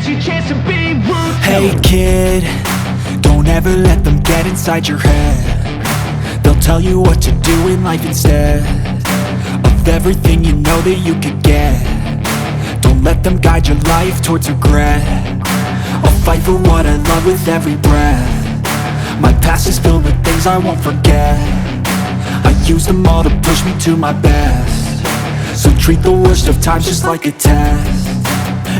it's your chance to be ruthless. Hey kid, don't ever let them get inside your head. They'll tell you what to do in life instead of everything you know that you could get. Don't let them guide your life towards regret. I'll fight for what I love with every breath. My past is filled with things I won't forget. I use them all to push me to my best. So treat the worst of times just like a test.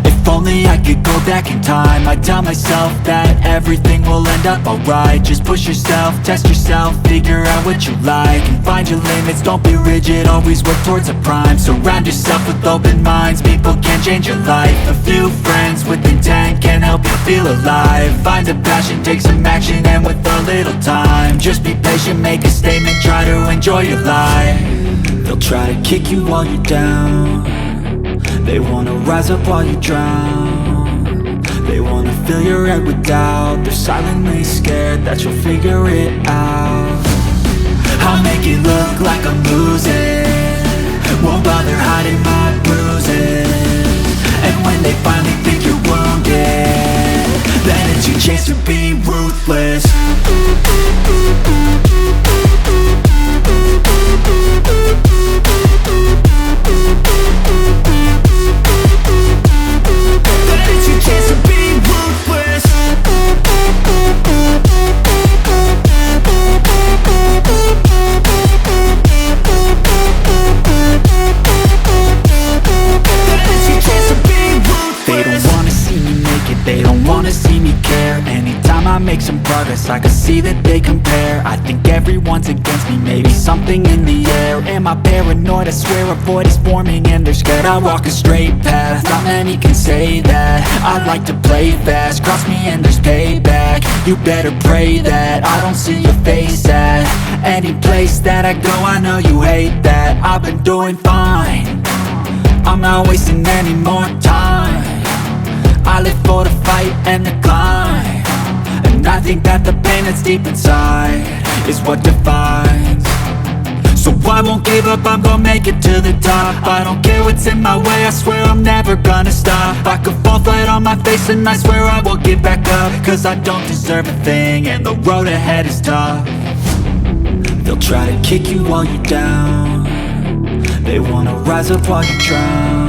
If only I could go back in time, I'd tell myself that everything will end up alright. Just push yourself, test yourself, figure out what you like, and find your limits, don't be rigid, always work towards a prime. Surround yourself with open minds, people can change your life. A few friends with intent can help you feel alive. Find a passion, take some action, and with a little time, just be patient, make a statement, try to enjoy your life. They'll try to kick you while you're down. They wanna rise up while you drown. They wanna fill your head with doubt. They're silently scared that you'll figure it out. I'll make it look like I'm losing, won't bother hiding my bruises. And when they finally think you're wounded, then it's your chance to be ruthless. They don't wanna see me care. Anytime I make some progress, I can see that they compare. I think everyone's against me, maybe something in the air. Am I paranoid? I swear a void is forming and they're scared I walk a straight path. Not many can say that. I like to play fast, cross me and there's payback. You better pray that I don't see your face at any place that I go. I know you hate that. I've been doing fine, I'm not wasting any more time. I live for the fight and the climb, and I think that the pain that's deep inside is what defines. So I won't give up, I'm gonna make it to the top. I don't care what's in my way, I swear I'm never gonna stop. I could fall flat on my face and I swear I won't give back up, cause I don't deserve a thing and the road ahead is tough. They'll try to kick you while you're down. They wanna rise up while you drown.